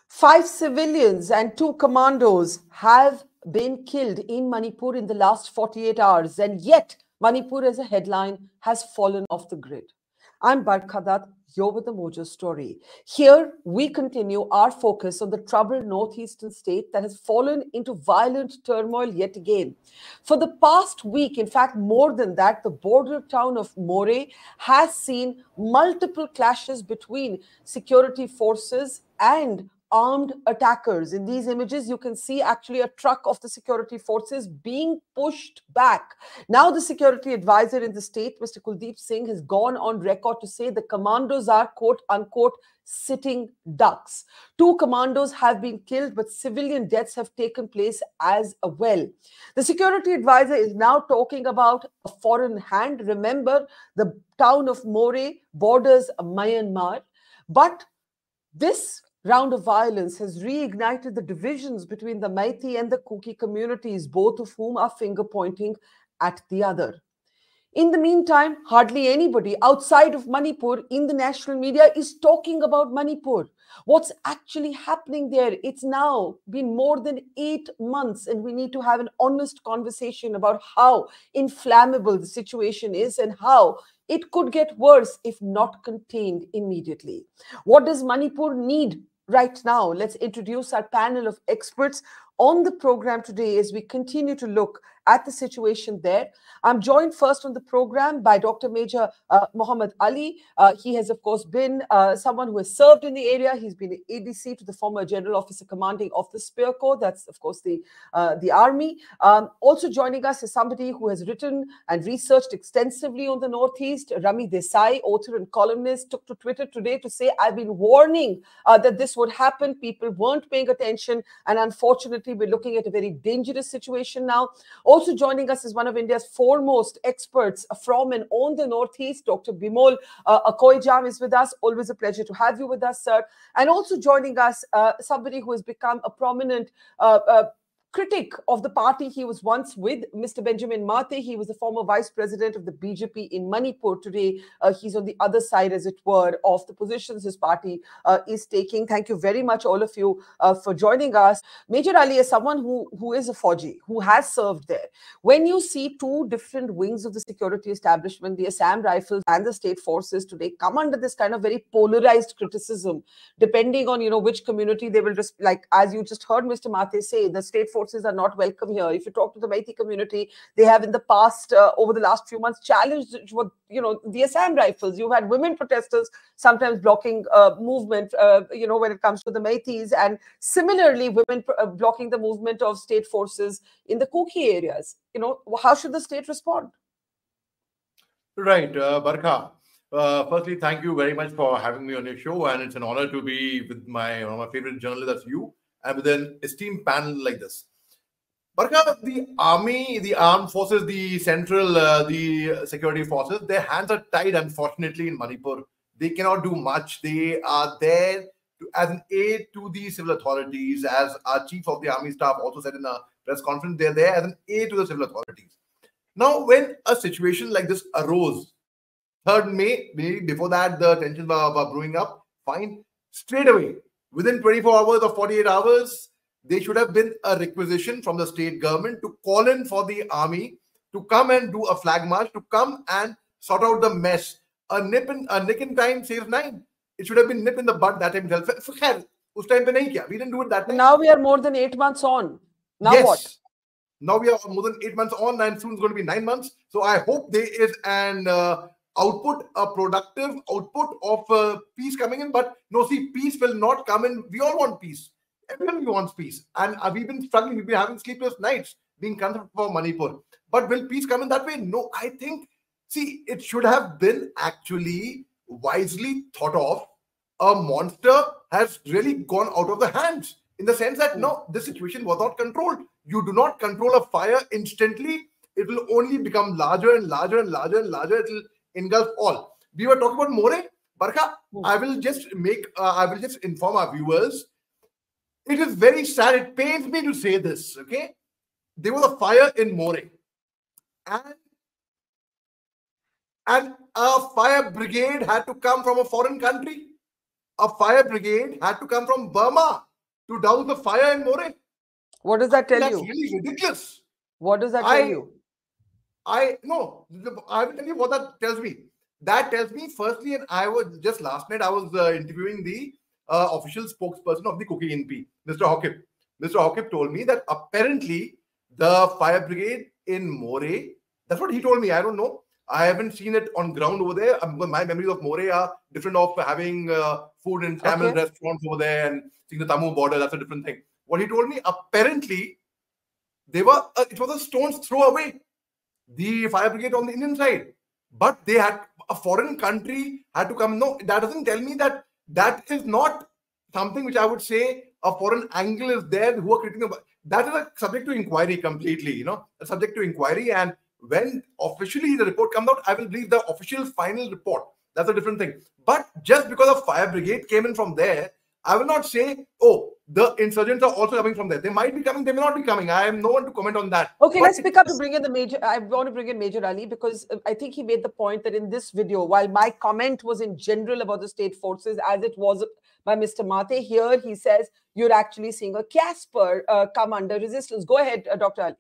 5 civilians and 2 commandos have been killed in Manipur in the last 48 hours, and yet Manipur as a headline has fallen off the grid. I'm Barkha, you're with the Mojo story. Here we continue our focus on the troubled northeastern state that has fallen into violent turmoil yet again. For the past week, in fact, more than that, the border town of More has seen multiple clashes between security forces and armed attackers. In these images, you can see actually a truck of the security forces being pushed back. Now, the security advisor in the state, Mr. Kuldeep Singh, has gone on record to say the commandos are, quote unquote, sitting ducks. 2 commandos have been killed, but civilian deaths have taken place as well. The security advisor is now talking about a foreign hand. Remember, the town of More borders Myanmar, but this round of violence has reignited the divisions between the Meitei and the Kuki communities, both of whom are finger pointing at the other. In the meantime, hardly anybody outside of Manipur in the national media is talking about Manipur. What's actually happening there? It's now been more than 8 months, and we need to have an honest conversation about how inflammable the situation is and how it could get worse if not contained immediately. What does Manipur need right now? Let's introduce our panel of experts on the program today as we continue to look at the situation there. I'm joined first on the program by Dr. Major Mohammed Ali. He has, of course, been someone who has served in the area. He's been an ADC to the former General Officer Commanding of the Spear Corps. That's, of course, the Army. Also joining us is somebody who has written and researched extensively on the Northeast. Rami Desai, author and columnist, took to Twitter today to say, I've been warning that this would happen. People weren't paying attention. And unfortunately, we're looking at a very dangerous situation now. Also joining us is one of India's foremost experts from and on the Northeast, Dr. Bimol Akoijam is with us. Always a pleasure to have you with us, sir. And also joining us, somebody who has become a prominent critic of the party he was once with, Mr. Benjamin Mate. He was the former vice president of the BJP in Manipur. Today, he's on the other side, as it were, of the positions his party is taking. Thank you very much, all of you, for joining us. Major Ali, is someone who is a Fauji, who has served there. When you see 2 different wings of the security establishment, the Assam Rifles and the state forces today, come under this kind of very polarized criticism, depending on, which community they will just, like, as you just heard Mr. Mate say, the state forces are not welcome here. If you talk to the Meitei community, they have in the past, over the last few months, challenged the Assam Rifles. You've had women protesters sometimes blocking movement, when it comes to the Meiteis, and similarly, women blocking the movement of state forces in the Kuki areas. How should the state respond? Right, Barkha. Firstly, thank you very much for having me on your show, and it's an honor to be with one of my favorite journalists, that's you, and with an esteemed panel like this. Barkha, the army, the armed forces, the central, the security forces, their hands are tied, unfortunately, in Manipur. They cannot do much. They are there as an aid to the civil authorities, as our chief of the army staff also said in a press conference. They're there as an aid to the civil authorities. Now, when a situation like this arose, 3rd May, maybe before that, the tensions were brewing up, fine. Straight away, within 24 hours or 48 hours, there should have been a requisition from the state government to call in for the army to come and do a flag march, to come and sort out the mess. A nick in time saves 9. It should have been nip in the bud that time itself. We didn't do it that time. Now we are more than 8 months on. Now yes. What? Now we are more than 8 months on, and soon it's going to be 9 months. So I hope there is an output, a productive output of peace coming in. But no, see, peace will not come in. We all want peace. Everyone wants peace. And we've been struggling. We've been having sleepless nights, being concerned for Manipur. But will peace come in that way? No, I think, see, it should have been actually wisely thought of. A monster has really gone out of the hands, in the sense that, no, the situation was not controlled. You do not control a fire instantly. It will only become larger and larger and larger and larger. It will engulf all. We were talking about More. Barkha, I will just inform our viewers. It is very sad. It pains me to say this, okay? There was a fire in More. And a fire brigade had to come from a foreign country. A fire brigade had to come from Burma. to douse the fire in Moreh. What does that tell That's you? really ridiculous. What does that tell you? No, I will tell you what that tells me. That tells me, firstly, and I was just last night, I was interviewing the official spokesperson of the Cookie NP, Mr. Hawkip. Mr. Hawkip told me that apparently the fire brigade in Moreh, that's what he told me. I don't know. I haven't seen it on ground over there. My memories of Moreh are different of having food in Tamil restaurants over there and seeing the Tamil border. That's a different thing. What he told me, apparently, it was a stone's throw away, the fire brigade on the Indian side. But they had a foreign country had to come. No, that doesn't tell me that is not something which I would say a foreign angle is there who are critiquing about. That is a subject to inquiry completely, a subject to inquiry. And when officially the report comes out, I will believe the official final report. That's a different thing. But just because a fire brigade came in from there, I will not say, oh, the insurgents are also coming from there. They might be coming, they may not be coming. I am no one to comment on that. Okay, let's pick up to bring in the Major. I want to bring in Major Ali because I think he made the point that in this video, while my comment was in general about the state forces, as it was by Mr. Mate, here he says you're actually seeing a Casper come under resistance. Go ahead, Dr. Ali.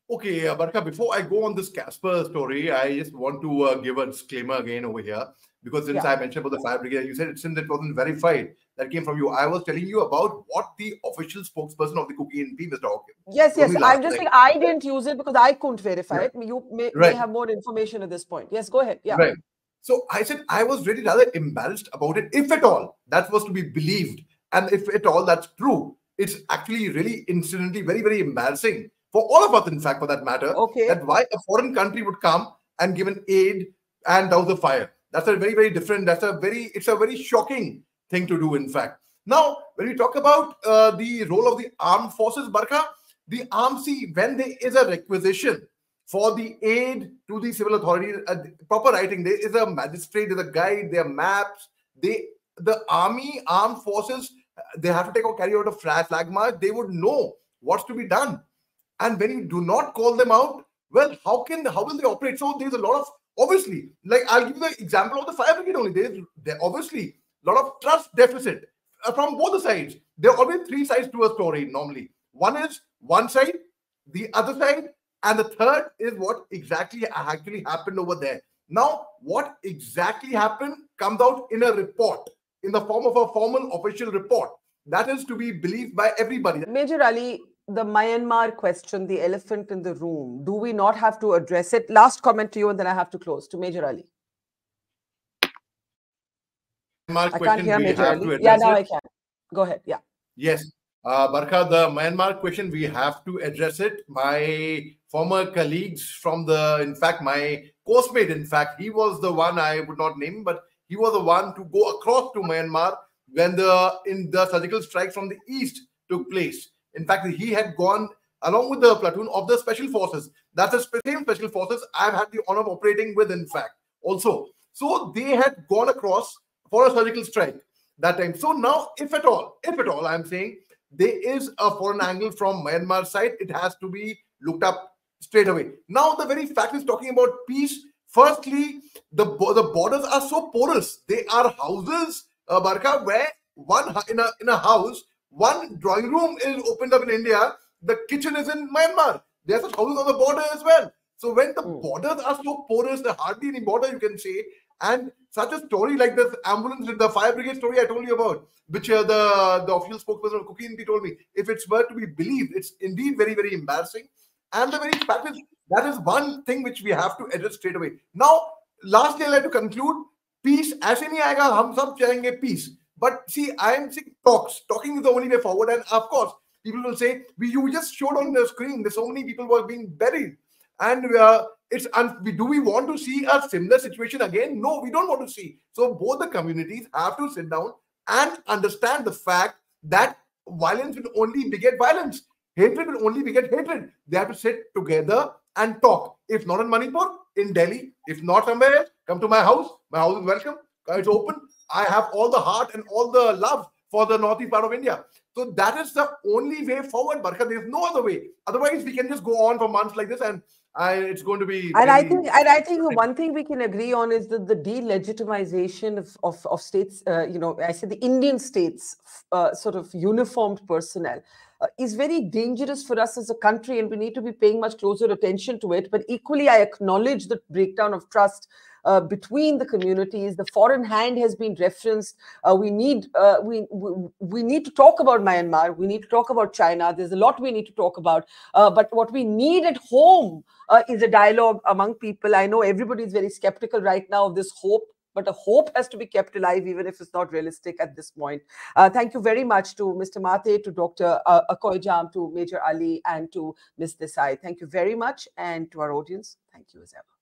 Okay, Barka, before I go on this Casper story, I just want to give a disclaimer again over here. Because since I mentioned about the fire brigade, you said since it wasn't verified, that came from you. I was telling you about what the official spokesperson of the Cookie NP, Mr. Hawkins. Yes. I'm just saying I didn't use it because I couldn't verify it. You may have more information at this point. Yes, go ahead. Yeah. Right. So I said I was really rather embarrassed about it, if at all that was to be believed. And if at all that's true, it's actually really incidentally very, very embarrassing for all of us, in fact, for that matter, that why a foreign country would come and give an aid and douse the fire. That's a very, very different, it's a very shocking thing to do, in fact. Now, when we talk about the role of the armed forces, Barka, when there is a requisition for the aid to the civil authorities, proper writing, there is a magistrate, there's a guide, there are maps, the army, armed forces, they have to carry out a flag march, they would know what's to be done. And when you do not call them out, well, how will they operate? So there's a lot of, obviously, like I'll give you the example of the fire brigade only. There's obviously a lot of trust deficit from both the sides. There are always three sides to a story normally. One is one side, the other side, and the third is what exactly actually happened over there. Now, what exactly happened comes out in a report, in the form of a formal official report. That is to be believed by everybody. Major Ali, the Myanmar question, the elephant in the room, do we not have to address it? Last comment to you and then I have to close. To Major Ali. I can't hear Major Ali. Yeah, now I can. Go ahead. Yeah. Yes. Barka, the Myanmar question, we have to address it. My former colleagues from in fact, my coursemate, in fact, he was the one, I would not name, but he was the one to go across to Myanmar when the surgical strikes from the east took place. In fact, he had gone along with the platoon of the special forces. That's the same special forces I've had the honor of operating with, in fact, also. So they had gone across for a surgical strike that time. So now, if at all, I'm saying there is a foreign angle from Myanmar side, it has to be looked up straight away. Now, the very fact is talking about peace. Firstly, the borders are so porous. They are houses, Barka, where in a house, one drawing room is opened up in India, the kitchen is in Myanmar. There are such houses on the border as well. So when the borders are so porous, there hardly any border, you can say. And such a story like this ambulance, the fire brigade story I told you about, which the official spokesperson of Cookie NP told me, if it's were to be believed, it's indeed very, very embarrassing. And the very fact is, that is one thing which we have to address straight away. Now, lastly, I'd like to conclude, peace, aise nahi aayega, hum sab chahenge peace. But see, I am saying talking is the only way forward. And of course, people will say, you just showed on the screen, there's so many people were being buried. And do we want to see a similar situation again? No, we don't want to see. So both the communities have to sit down and understand the fact that violence will only beget violence. Hatred will only beget hatred. They have to sit together and talk. If not in Manipur, in Delhi. If not somewhere else, come to my house. My house is welcome. It's open. I have all the heart and all the love for the northeast part of India. So that is the only way forward, Barka. There is no other way. Otherwise, we can just go on for months like this. And It's going to be And I very. think, one thing we can agree on is that the delegitimization of states, I say the Indian states, sort of uniformed personnel, is very dangerous for us as a country, and we need to be paying much closer attention to it. But equally, I acknowledge the breakdown of trust between the communities. The foreign hand has been referenced. We need to talk about Myanmar. We need to talk about China. There's a lot we need to talk about. But what we need at home is a dialogue among people. I know everybody is very skeptical right now of this hope, but a hope has to be kept alive, even if it's not realistic at this point. Thank you very much to Mr. Mate, to Dr. Akoijam, to Major Ali, and to Ms. Desai. Thank you very much. And to our audience, thank you as ever.